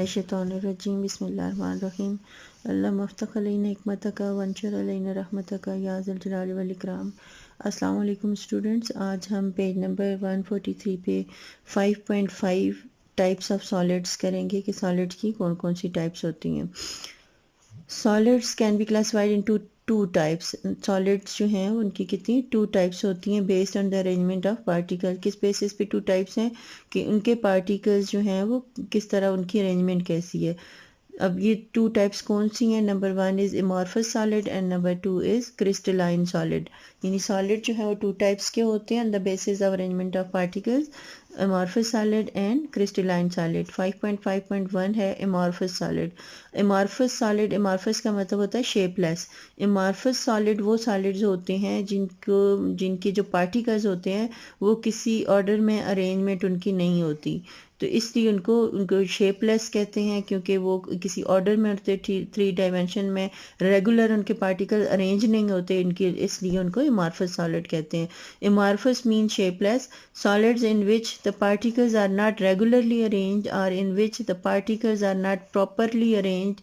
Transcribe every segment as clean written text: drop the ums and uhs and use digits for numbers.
मिनश्शैतानिर्रजीम बिस्मिल्लाहिर्रहमानिर्रहीम अल्लाह मफ्तख अलैना हिकमतका वंशर अलैना रहमतका या ज़ल जलाली वल इकराम। अस्सलाम वालेकुम स्टूडेंट्स, आज हम पेज नंबर 143 पे 5.5 टाइप्स ऑफ सॉलिड्स करेंगे कि सॉलिड्स की कौन कौन सी टाइप्स होती हैं। Solids can be classified into two types. Solids जो हैं उनकी कितनी टू टाइप्स होती हैं based on the arrangement of particle. किस बेसिस पे टू टाइप्स हैं कि उनके पार्टिकल्स जो हैं वो किस तरह, उनकी अरेंजमेंट कैसी है। अब ये टू टाइप्स कौन सी हैं? Number 1 is amorphous solid and number 2 is crystalline solid. यानी सॉलिड जो है वो टू टाइप्स के होते हैं on the basis of arrangement of particles, amorphous solid and crystalline solid. 5.5.1 है amorphous solid. Amorphous solid, amorphous का मतलब होता है शेपलेस। अमॉर्फस सॉलिड वो सॉलिड्स होते हैं जिनके जो पार्टिकल्स होते हैं वो किसी ऑर्डर में अरेंजमेंट उनकी नहीं होती, तो इसलिए उनको शेपलेस कहते हैं क्योंकि वो किसी ऑर्डर में होते, थ्री डायमेंशन में रेगुलर उनके पार्टिकल अरेंज नहीं होते इनके, इसलिए उनको अमॉर्फस सॉलिड कहते हैं। Amorphous mean shapeless solids in which the particles are not regularly arranged और in which the particles are not properly arranged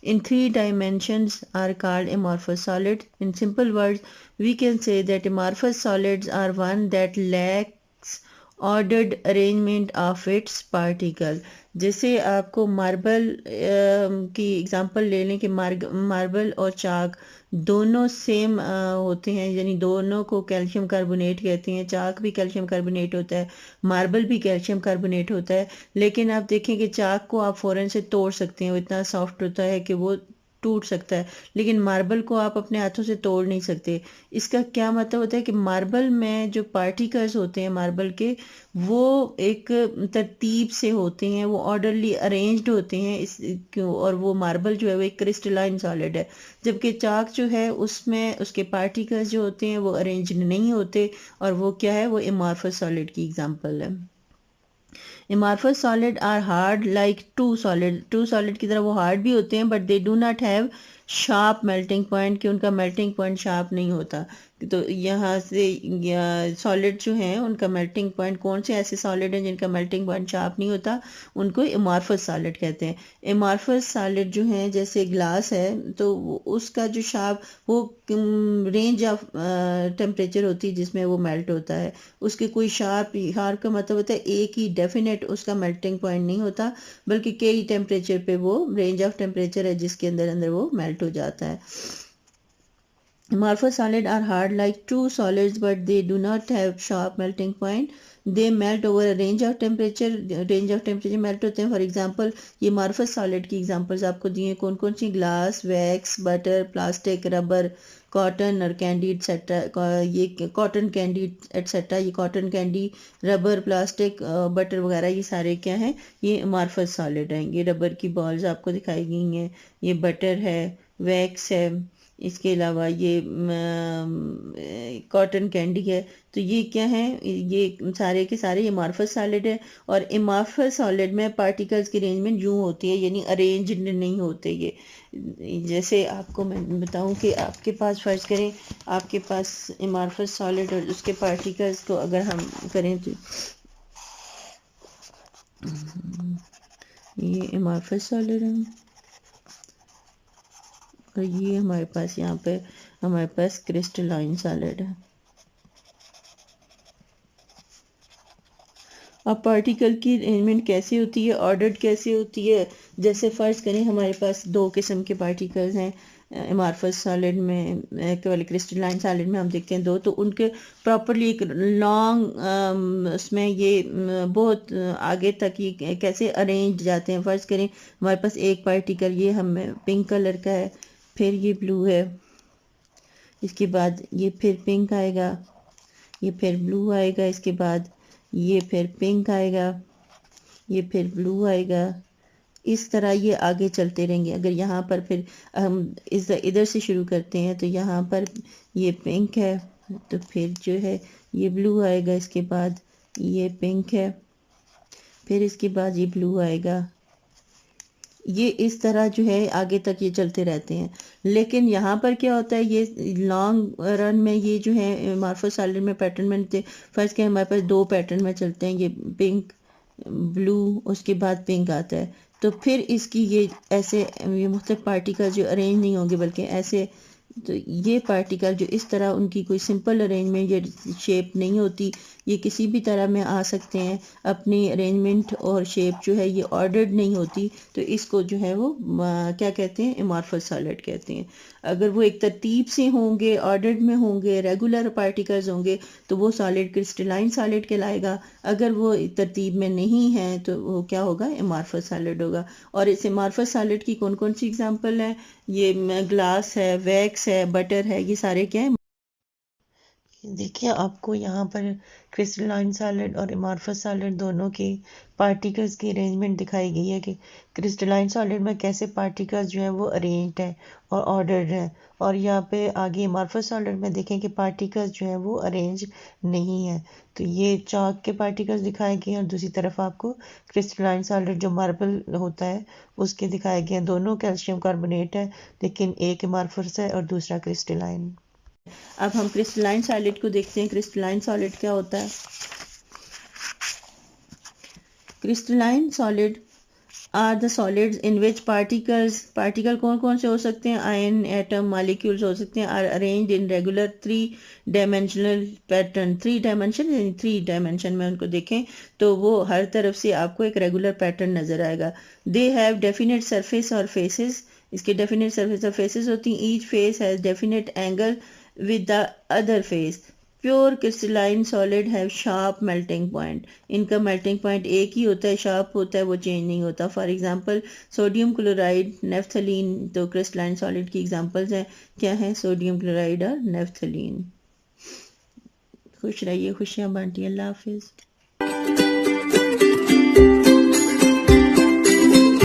in 3 dimensions are called amorphous solids. In simple words, we can say that amorphous solids are one that lacks ordered arrangement of its particle. जैसे आपको marble की example ले लें कि marble और चाक दोनों same होते हैं, यानी दोनों को कैल्शियम कार्बोनेट कहते हैं। चाक भी कैल्शियम कार्बोनेट होता है, मार्बल भी कैल्शियम कार्बोनेट होता है, लेकिन आप देखें कि चाक को आप फ़ौरन से तोड़ सकते हैं, वो इतना सॉफ्ट होता है कि वो टूट सकता है, लेकिन मार्बल को आप अपने हाथों से तोड़ नहीं सकते। इसका क्या मतलब होता है कि मार्बल में जो पार्टिकल्स होते हैं मार्बल के, वो एक तरतीब से होते हैं, वो ऑर्डरली अरेंज्ड होते हैं और वो मार्बल जो है वो एक क्रिस्टलाइन सॉलिड है, जबकि चाक जो है उसमें उसके पार्टिकल्स जो होते हैं वो अरेंज नहीं होते, और वो क्या है, वो अमॉर्फस सॉलिड की एग्जांपल है। Amorphous solid are hard like two solid की तरह वो हार्ड भी होते हैं, but they do not have sharp melting point, कि उनका मेल्टिंग पॉइंट शार्प नहीं होता। तो यहाँ से सॉलिड जो हैं उनका मेल्टिंग पॉइंट, कौन से ऐसे सॉलिड हैं जिनका मेल्टिंग पॉइंट शार्प नहीं होता, उनको अमॉर्फस सॉलिड कहते हैं। अमॉर्फस सॉलिड जो हैं जैसे ग्लास है, तो उसका जो शार्प वो रेंज ऑफ टेम्परेचर होती है जिसमें वो मेल्ट होता है, उसके कोई शार्प का मतलब होता है एक ही डेफिनेट उसका मेल्टिंग पॉइंट नहीं होता, बल्कि कई टेम्परेचर पे वो रेंज ऑफ टेम्परेचर है जिसके अंदर अंदर वो मेल्ट हो जाता है। Amorphous solids are hard like true solids, but they do not have sharp melting point. They melt over a range of temperature. Range of temperature melt होते हैं। फॉर एग्जांपल ये amorphous solid की examples आपको दिए कौन कौन सी? Glass, wax, butter, plastic, rubber, cotton और कैंडी एटसेट्रा। ये कॉटन कैंडी एटसेट्रा, ये cotton candy, rubber, plastic, butter वगैरह, ये सारे क्या हैं? ये amorphous solid हैं। ये रबर की बॉल्स आपको दिखाई गई हैं, ये बटर है, वैक्स है, इसके अलावा ये कॉटन कैंडी है। तो ये क्या है? ये सारे के सारे अमॉर्फस सॉलिड है, और अमॉर्फस सॉलिड में पार्टिकल्स की अरेंजमेंट यूं होती है, यानी अरेंज्ड नहीं होते ये। जैसे आपको मैं बताऊं कि आपके पास, फर्ज करें आपके पास अमॉर्फस सॉलिड और उसके पार्टिकल्स को अगर हम करें तो ये अमॉर्फस सॉलिड है और ये हमारे पास यहाँ पे हमारे पास क्रिस्टलाइन सॉलिड है। अब पार्टिकल की अरेंजमेंट कैसे होती है, ऑर्डर्ड कैसे होती है? जैसे फ़र्ज़ करें हमारे पास दो किस्म के पार्टिकल्स हैं अमॉर्फस सॉलिड में, केवल क्रिस्टलाइन सॉलिड में हम देखते हैं दो, तो उनके प्रॉपरली एक लॉन्ग उसमें ये बहुत आगे तक ये कैसे अरेंज जाते हैं। फ़र्ज़ करें हमारे पास एक पार्टिकल ये हमें पिंक कलर का है, फिर ये ब्लू है, इसके बाद ये फिर पिंक आएगा, ये फिर ब्लू आएगा, इसके बाद ये फिर पिंक आएगा, ये फिर ब्लू आएगा। इस तरह ये आगे चलते रहेंगे। अगर यहाँ पर फिर हम इधर से शुरू करते हैं तो यहाँ पर ये पिंक है, तो फिर जो है ये ब्लू आएगा, इसके बाद ये पिंक है, फिर इसके बाद ये ब्लू आएगा। ये इस तरह जो है आगे तक ये चलते रहते हैं। लेकिन यहाँ पर क्या होता है, ये लॉन्ग रन में ये जो है अमॉर्फस सॉलिड में पैटर्न में फर्स्ट के हमारे पास दो पैटर्न में चलते हैं, ये पिंक ब्लू, उसके बाद पिंक आता है, तो फिर इसकी ये ऐसे ये मुख्तलिफ पार्टिकल जो अरेंज नहीं होंगे बल्कि ऐसे, तो ये पार्टिकल जो इस तरह उनकी कोई सिंपल अरेंजमेंट या शेप नहीं होती, ये किसी भी तरह में आ सकते हैं, अपनी अरेंजमेंट और शेप जो है ये ऑर्डर्ड नहीं होती, तो इसको जो है वो क्या कहते हैं, अमॉर्फस सॉलिड कहते हैं। अगर वो एक तरतीब से होंगे, ऑर्डर्ड में होंगे, रेगुलर पार्टिकल्स होंगे, तो वो सॉलिड क्रिस्टलाइन सॉलिड कहलाएगा। अगर वो तरतीब में नहीं है तो वो क्या होगा, अमॉर्फस सॉलिड होगा। और इस अमॉर्फस सॉलिड की कौन कौन सी एग्जांपल है, ये ग्लास है, वैक्स है, बटर है, ये सारे क्या है। देखिए आपको यहाँ पर क्रिस्टलाइन सॉलिड और अमॉर्फस सॉलिड दोनों के पार्टिकल्स की अरेंजमेंट दिखाई गई है कि क्रिस्टलाइन सॉलिड में कैसे पार्टिकल्स जो हैं वो अरेंज्ड हैं और ऑर्डर्ड हैं, और यहाँ पे आगे अमॉर्फस सॉलिड में देखें कि पार्टिकल्स जो हैं वो अरेंज नहीं हैं। तो ये चाक के पार्टिकल्स दिखाए गए हैं और दूसरी तरफ आपको क्रिस्टलाइन सॉलिड जो मार्बल होता है उसके दिखाए गए हैं। दोनों कैल्शियम कार्बोनेट है, लेकिन एक अमॉर्फस है और दूसरा क्रिस्टलाइन। अब हम क्रिस्टलाइन सॉलिड को देखते हैं। क्रिस्टलाइन सॉलिड क्या होता है। Crystalline solid are the solids in which particle कौन कौन से हो सकते हैं, आयन, एटम, मॉलिक्यूल्स हो सकते हैं, are arranged in regular three dimensional pattern. Three dimension में उनको देखें तो वो हर तरफ से आपको एक रेगुलर पैटर्न नजर आएगा। दे हैव डेफिनेट सरफेस और फेसेस, इसके डेफिनेट सरफेस और फेसेस होती हैं। Each face has definite angle with the other face. Pure crystalline solid have sharp melting point. इनका melting point एक ही होता है, sharp होता है, वो change नहीं होता। For example, sodium chloride, naphthalene, तो crystalline solid की examples हैं। क्या है, सोडियम क्लोराइड और नेफ्थलीन। खुश रहिए, खुशियाँ बांटिए। अल्लाह हाफिज।